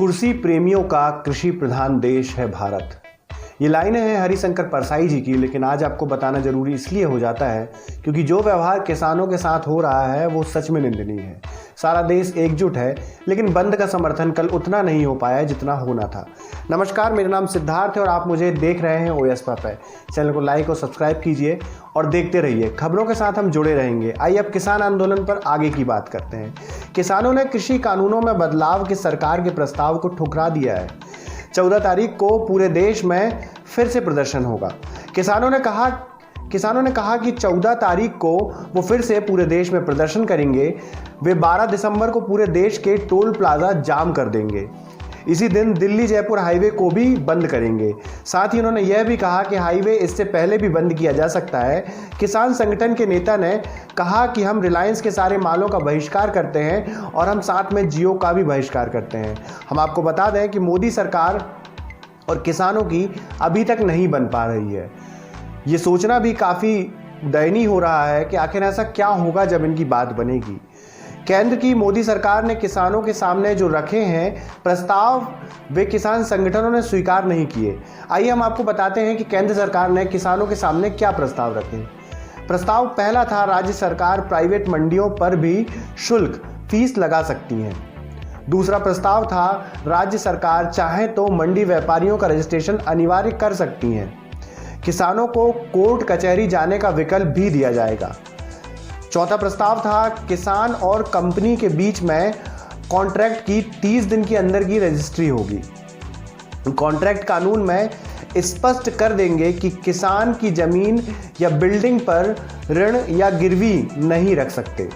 कुर्सी प्रेमियों का कृषि प्रधान देश है भारत। ये लाइनें हैं हरिशंकर परसाई जी की, लेकिन आज आपको बताना जरूरी इसलिए हो जाता है क्योंकि जो व्यवहार किसानों के साथ हो रहा है वो सच में निंदनीय है। सारा देश एकजुट है, लेकिन बंद का समर्थन कल उतना नहीं हो पाया जितना होना था। नमस्कार, मेरा नाम सिद्धार्थ है और आप मुझे देख रहे हैं OS पर। चैनल को लाइक और सब्सक्राइब कीजिए और देखते रहिए। खबरों के साथ हम जुड़े रहेंगे। आइए अब किसान आंदोलन पर आगे की बात करते हैं। किसानों ने कृषि कानूनों में बदलाव के सरकार के प्रस्ताव को ठुकरा दिया है। 14 तारीख को पूरे देश में फिर से प्रदर्शन होगा। किसानों ने कहा कि 14 तारीख को वो फिर से पूरे देश में प्रदर्शन करेंगे। वे 12 दिसंबर को पूरे देश के टोल प्लाजा जाम कर देंगे। इसी दिन दिल्ली जयपुर हाईवे को भी बंद करेंगे। साथ ही उन्होंने यह भी कहा कि हाईवे इससे पहले भी बंद किया जा सकता है। किसान संगठन के नेता ने कहा कि हम रिलायंस के सारे मालों का बहिष्कार करते हैं और हम साथ में जियो का भी बहिष्कार करते हैं। हम आपको बता दें कि मोदी सरकार और किसानों की अभी तक नहीं बन पा रही है। ये सोचना भी काफ़ी दयनीय हो रहा है कि आखिर ऐसा क्या होगा जब इनकी बात बनेगी। केंद्र की मोदी सरकार ने किसानों के सामने जो रखे हैं प्रस्ताव, वे किसान संगठनों ने स्वीकार नहीं किए। आइए हम आपको बताते हैं कि केंद्र सरकार ने किसानों के सामने क्या प्रस्ताव रखे। प्रस्ताव पहला था, राज्य सरकार प्राइवेट मंडियों पर भी शुल्क फीस लगा सकती है। दूसरा प्रस्ताव था, राज्य सरकार चाहे तो मंडी व्यापारियों का रजिस्ट्रेशन अनिवार्य कर सकती हैं। किसानों को कोर्ट कचहरी जाने का विकल्प भी दिया जाएगा। चौथा प्रस्ताव था, किसान और कंपनी के बीच में कॉन्ट्रैक्ट की 30 दिन के अंदर की रजिस्ट्री होगी। कॉन्ट्रैक्ट कानून में स्पष्ट कर देंगे कि किसान की जमीन या बिल्डिंग पर ऋण या गिरवी नहीं रख सकते।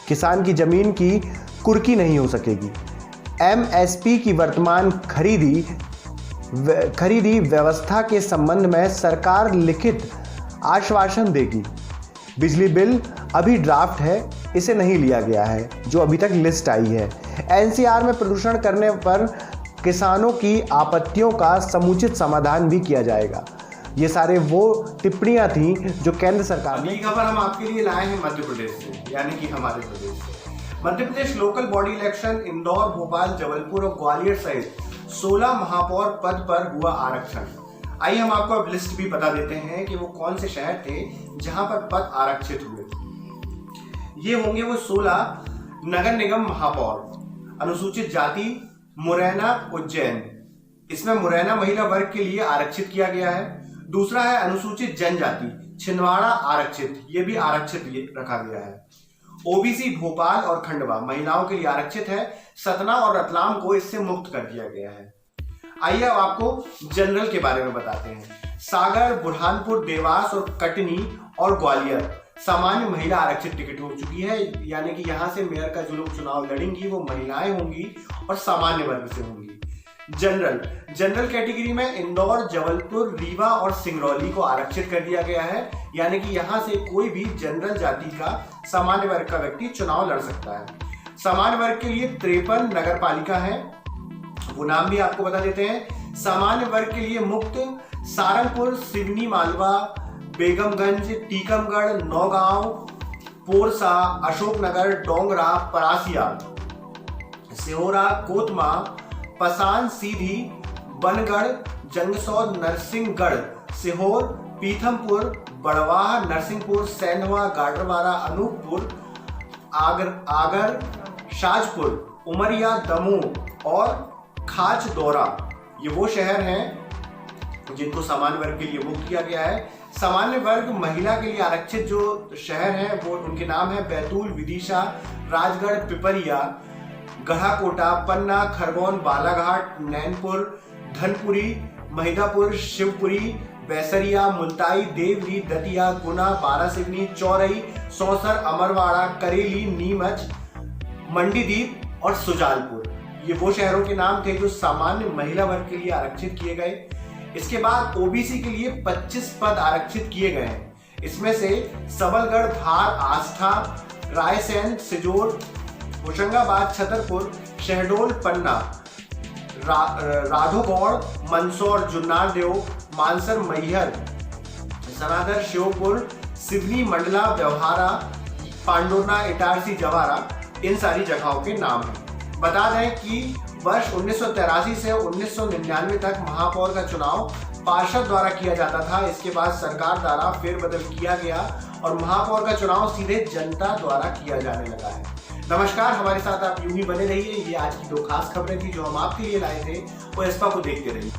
किसान की जमीन की कुर्की नहीं हो सकेगी। MSP की वर्तमान खरीदी व्यवस्था के संबंध में सरकार लिखित आश्वासन देगी। बिजली बिल अभी ड्राफ्ट है, इसे नहीं लिया गया है जो अभी तक लिस्ट आई है। NCR में प्रदूषण करने पर किसानों की आपत्तियों का समुचित समाधान भी किया जाएगा। ये सारे वो टिप्पणियां थी जो केंद्र सरकार ने। खबर हम आपके लिए लाए हैं मध्य प्रदेश से, यानी कि हमारे प्रदेश से। Madhya Pradesh local body election Indore, Bhopal, Jabalpur और ग्वालियर सहित 16 महापौर पद पर हुआ आरक्षण। आइए हम आपको अब लिस्ट भी बता देते हैं कि वो कौन से शहर थे जहां पर पद आरक्षित हुए। ये होंगे वो 16 नगर निगम महापौर। अनुसूचित जाति मुरैना, उज्जैन, इसमें मुरैना महिला वर्ग के लिए आरक्षित किया गया है। दूसरा है अनुसूचित जनजाति छिंदवाड़ा आरक्षित, ये भी आरक्षित रखा गया है। OBC भोपाल और खंडवा महिलाओं के लिए आरक्षित है। सतना और रतलाम को इससे मुक्त कर दिया गया है। आइए अब आपको जनरल के बारे में बताते हैं। सागर, बुरहानपुर, देवास और कटनी और ग्वालियर सामान्य महिला आरक्षित टिकट हो चुकी है, यानी कि यहां से मेयर का जो लोग चुनाव लड़ेंगी वो महिलाएं होंगी और सामान्य वर्ग से होंगी। जनरल कैटेगरी में इंदौर, जबलपुर, रीवा और सिंगरौली को आरक्षित कर दिया गया है, यानी कि यहां से कोई भी जनरल जाति का सामान्य वर्ग का व्यक्ति चुनाव लड़ सकता है। सामान्य वर्ग के लिए 53 नगर पालिका है, वो नाम भी आपको बता देते हैं। सामान्य वर्ग के लिए मुक्त सारंगपुर, सिवनी, मालवा, बेगमगंज, टीकमगढ़, नौगांव, पोरसा, अशोकनगर, डोंगरा, परासिया, सिहोरा, कोतमा, पसान, सीधी, बनगढ़, जंगसौद, नरसिंहगढ़, सीहोर, पीथमपुर, बड़वाह, नरसिंहपुर, सैंधवा, गाडरवारा, अनूपपुर, आगर, शाजपुर, उमरिया, दमोह और खाच दौरा, ये वो शहर हैं जिनको सामान्य वर्ग के लिए मुक्त किया गया है। सामान्य वर्ग महिला के लिए आरक्षित जो शहर हैं वो उनके नाम है बैतूल, विदिशा, राजगढ़, पिपरिया, गढ़ाकोटा, पन्ना, खरगोन, बालाघाट, नैनपुर, धनपुरी, महिदापुर, शिवपुरी, बैसरिया, मुल्ताई, देवरी, दतिया, गुना, बारासिवनी, चौरई, सौसर, अमरवाड़ा, करेली, नीमच, मंडीदीप और सुजालपुर, ये वो शहरों के नाम थे जो सामान्य महिला वर्ग के लिए आरक्षित किए गए। इसके बाद OBC के लिए 25 पद आरक्षित किए गए हैं। इसमें से सबलगढ़, धार, आस्था, रायसेन, सिजोर, होशंगाबाद, छतरपुर, शहडोल, पन्ना, राधोगौड़, मंदसौर, जुन्नारदेव, मानसर, मैहर, सनादर, श्योपुर, सिवनी, मंडला, व्यवहारा, पांडुरना, इटारसी, जवारा, इन सारी जगहों के नाम हैं। बता दें कि वर्ष 1983 से 1999 तक महापौर का चुनाव पार्षद द्वारा किया जाता था। इसके बाद सरकार द्वारा फेरबदल किया गया और महापौर का चुनाव सीधे जनता द्वारा किया जाने लगा है। नमस्कार, हमारे साथ आप यूं ही बने रहिए। ये आज की दो खास खबरें थी जो हम आपके लिए लाए थे, वो एस्पा को देखते रहिए।